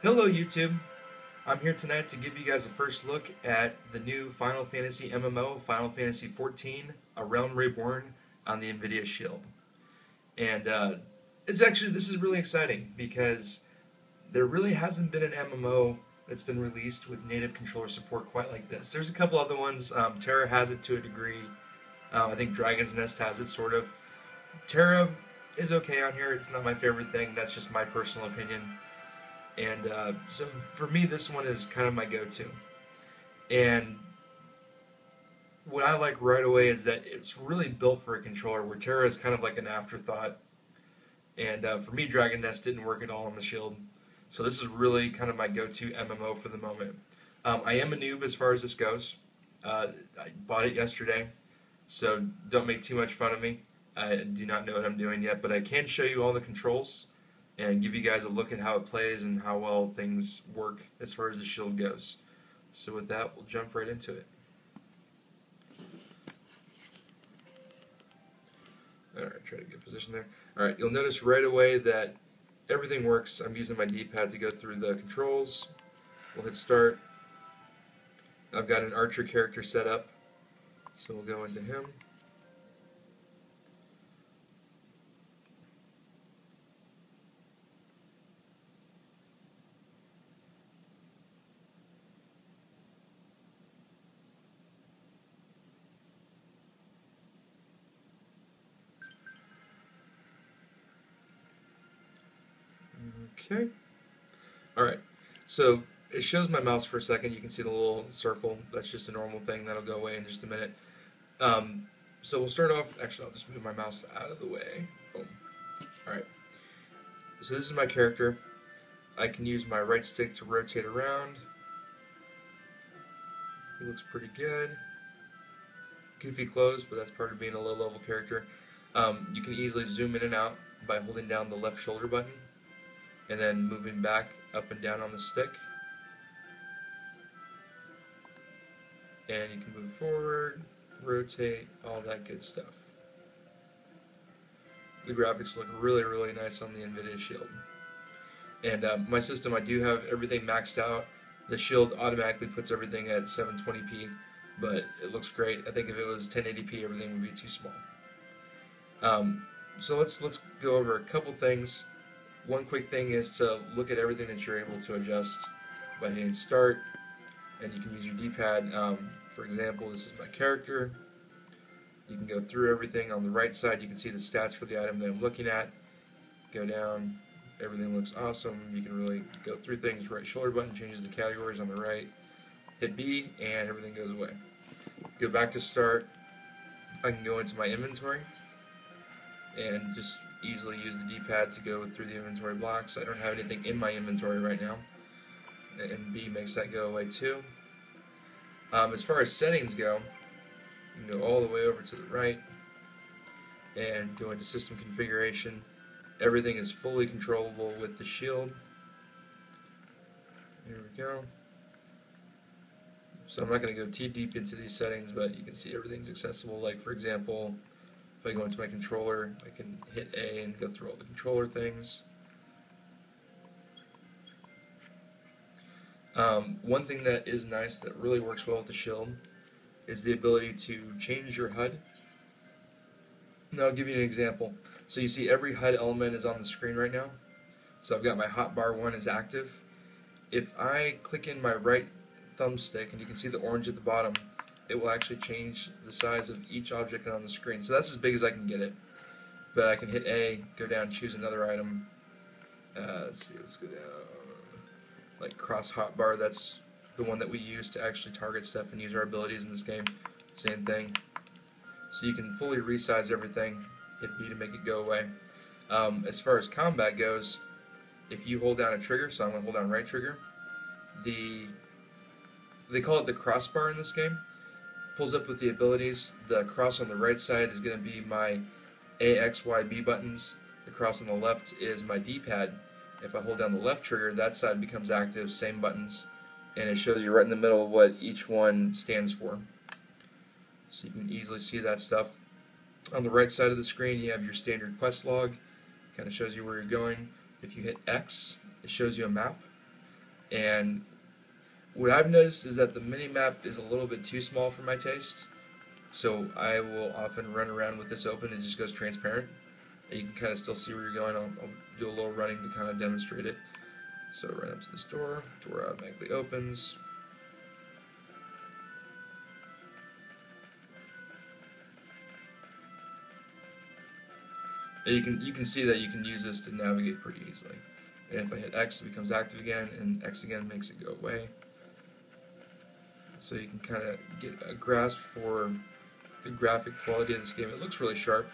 Hello YouTube! I'm here tonight to give you guys a first look at the new Final Fantasy MMO, Final Fantasy XIV, A Realm Reborn on the Nvidia Shield. And this is really exciting because there really hasn't been an MMO that's been released with native controller support quite like this. There's a couple other ones. Terra has it to a degree. I think Dragon's Nest has it, sort of. Terra is okay on here. It's not my favorite thing. That's just my personal opinion. And so for me, this one is kind of my go-to. And what I like right away is that it's really built for a controller, where Terra is kind of like an afterthought. And for me, Dragon Nest didn't work at all on the Shield. So this is really kind of my go-to MMO for the moment. I am a noob as far as this goes. I bought it yesterday, so don't make too much fun of me. I do not know what I'm doing yet, but I can show you all the controls and give you guys a look at how it plays and how well things work as far as the Shield goes. So with that, we'll jump right into it. Alright, try to get position there. Alright, you'll notice right away that everything works. I'm using my D-pad to go through the controls. We'll hit start. I've got an archer character set up, so we'll go into him. Okay. Alright, so it shows my mouse for a second. You can see the little circle. That's just a normal thing. That'll go away in just a minute. So we'll start off. Actually, I'll just move my mouse out of the way. Boom. Alright. So this is my character. I can use my right stick to rotate around. He looks pretty good. Goofy clothes, but that's part of being a low-level character. You can easily zoom in and out by holding down the left shoulder button and then moving back up and down on the stick. And you can move forward, rotate, all that good stuff. The graphics look really, really nice on the Nvidia Shield. And my system, I do have everything maxed out. The Shield automatically puts everything at 720p, but it looks great. I think if it was 1080p, everything would be too small. So let's go over a couple things. One quick thing is to look at everything that you're able to adjust by hitting start, and you can use your D-pad. For example, this is my character. You can go through everything. On the right side, you can see the stats for the item that I'm looking at. Go down, everything looks awesome. You can really go through things. Right shoulder button changes the categories on the right. Hit B, and everything goes away. Go back to start. I can go into my inventory and just easily use the D-pad to go through the inventory blocks. I don't have anything in my inventory right now, and B makes that go away too. As far as settings go, you can go all the way over to the right and go into system configuration. Everything is fully controllable with the Shield. Here we go. So I'm not going to go too deep into these settings, but you can see everything's accessible. Like, for example, if I go into my controller, I can hit A and go through all the controller things. One thing that is nice that really works well with the Shield is the ability to change your HUD. Now I'll give you an example. So you see every HUD element is on the screen right now. So I've got my hotbar 1 is active. If I click in my right thumbstick, and you can see the orange at the bottom, it will actually change the size of each object on the screen. So that's as big as I can get it. But I can hit A, go down, choose another item. Let's go down. Like cross hotbar, that's the one that we use to actually target stuff and use our abilities in this game. Same thing. So you can fully resize everything, hit B to make it go away. As far as combat goes, if you hold down a trigger, so I'm going to hold down right trigger, they call it the crossbar in this game. Pulls up with the abilities. The cross on the right side is going to be my A, X, Y, B buttons. The cross on the left is my D-pad. If I hold down the left trigger, that side becomes active, same buttons, and it shows you right in the middle of what each one stands for. So you can easily see that stuff. On the right side of the screen, you have your standard quest log. Kind of shows you where you're going. If you hit X, it shows you a map. And what I've noticed is that the mini-map is a little bit too small for my taste, so I will often run around with this open. It just goes transparent. You can kind of still see where you're going. I'll do a little running to kind of demonstrate it. So run up to this door automatically opens. And you can see that you can use this to navigate pretty easily. And if I hit X, it becomes active again, and X again makes it go away. So you can kind of get a grasp for the graphic quality of this game. It looks really sharp.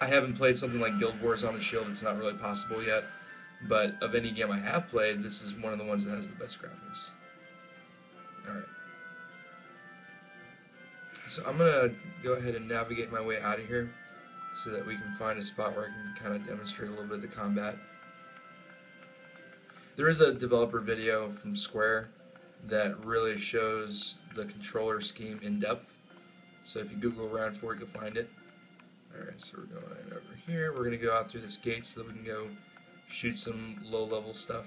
I haven't played something like Guild Wars on the Shield. It's not really possible yet. But of any game I have played, this is one of the ones that has the best graphics. Alright. So I'm going to go ahead and navigate my way out of here so that we can find a spot where I can kind of demonstrate a little bit of the combat. There is a developer video from Square that really shows the controller scheme in depth. So if you Google around for it, you'll find it. Alright, so we're going over here. We're going to go out through this gate so that we can go shoot some low-level stuff.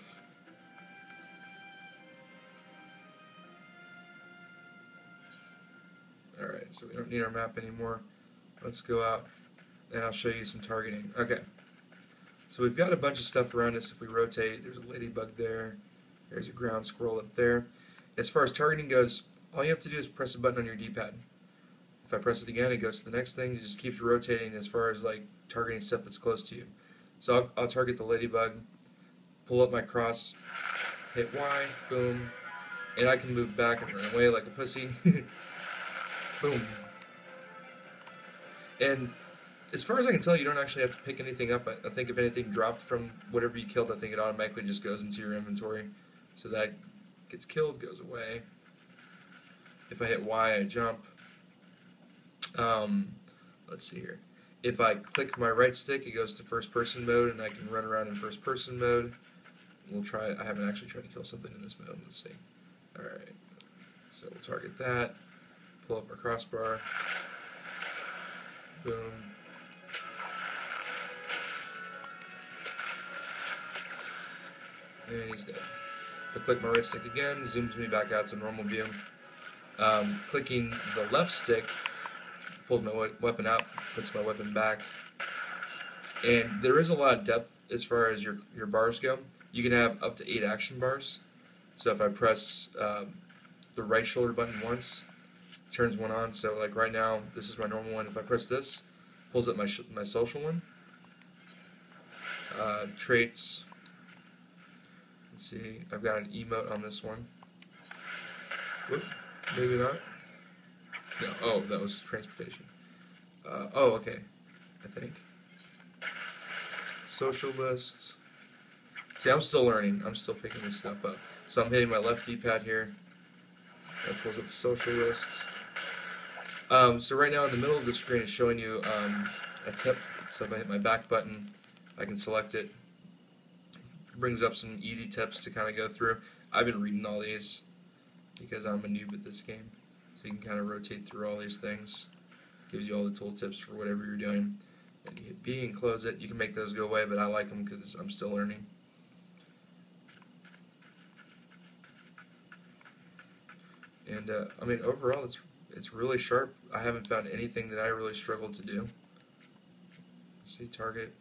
Alright, so we don't need our map anymore. Let's go out and I'll show you some targeting. Okay, so we've got a bunch of stuff around us. If we rotate, there's a ladybug there. There's a ground squirrel up there. As far as targeting goes, all you have to do is press a button on your D-pad. If I press it again, it goes to the next thing. It just keeps rotating as far as like targeting stuff that's close to you. So I'll target the ladybug, pull up my cross, hit Y, boom, and I can move back and run away like a pussy. Boom. And as far as I can tell, you don't actually have to pick anything up. I think if anything dropped from whatever you killed, I think it automatically just goes into your inventory. So that gets killed, goes away. If I hit Y, I jump. Let's see here. If I click my right stick, it goes to first person mode, and I can run around in first person mode. We'll try. I haven't actually tried to kill something in this mode. Let's see. Alright. So we'll target that. Pull up our crossbar. Boom. And he's dead. If I click my right stick again, zooms me back out to normal view. Clicking the left stick pulls my weapon out, puts my weapon back. And there is a lot of depth as far as your bars go. You can have up to 8 action bars. So if I press the right shoulder button once, it turns one on. So like right now, this is my normal one. If I press this, pulls up my social one. Traits. Let's see, I've got an emote on this one. Whoop, maybe not. No, oh, that was transportation. Oh, okay, I think. Social lists. See, I'm still learning. I'm still picking this stuff up. So I'm hitting my left D-pad here. That pulls up the social list. So right now in the middle of the screen it's showing you a tip. So if I hit my back button, I can select it. It brings up some easy tips to kind of go through. I've been reading all these because I'm a noob at this game. So you can kind of rotate through all these things. Gives you all the tool tips for whatever you're doing. And you hit B and close it. You can make those go away, but I like them because I'm still learning. And I mean, overall, it's really sharp. I haven't found anything that I really struggled to do. See, target.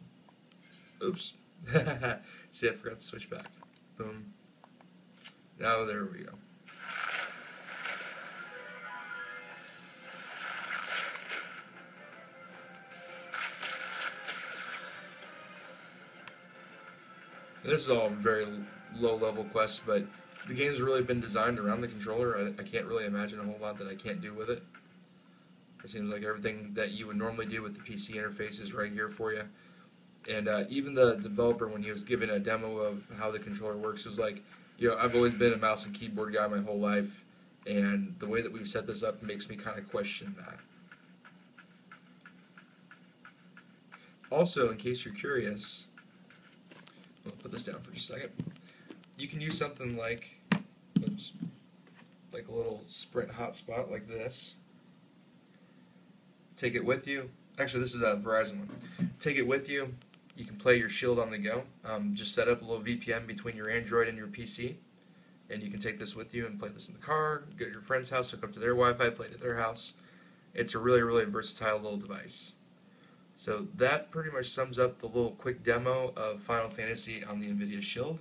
Oops. See, I forgot to switch back. Boom. Now there we go. And this is all very low-level quests, but the game's really been designed around the controller. I can't really imagine a whole lot that I can't do with it. It seems like everything that you would normally do with the PC interface is right here for you. And even the developer, when he was giving a demo of how the controller works, was like, you know, I've always been a mouse and keyboard guy my whole life, and the way that we've set this up makes me kind of question that. Also, in case you're curious, I'll put this down for just a second. You can use something like, oops, like a little Sprint hotspot like this. Take it with you. Actually, this is a Verizon one. Take it with you, You can play your Shield on the go. Just set up a little VPN between your Android and your PC, and you can take this with you and play this in the car, go to your friend's house, hook up to their Wi-Fi, play it at their house. It's a really, really versatile little device. So that pretty much sums up the little quick demo of Final Fantasy on the Nvidia Shield.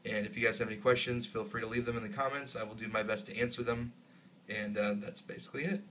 And if you guys have any questions, feel free to leave them in the comments. I will do my best to answer them. And that's basically it.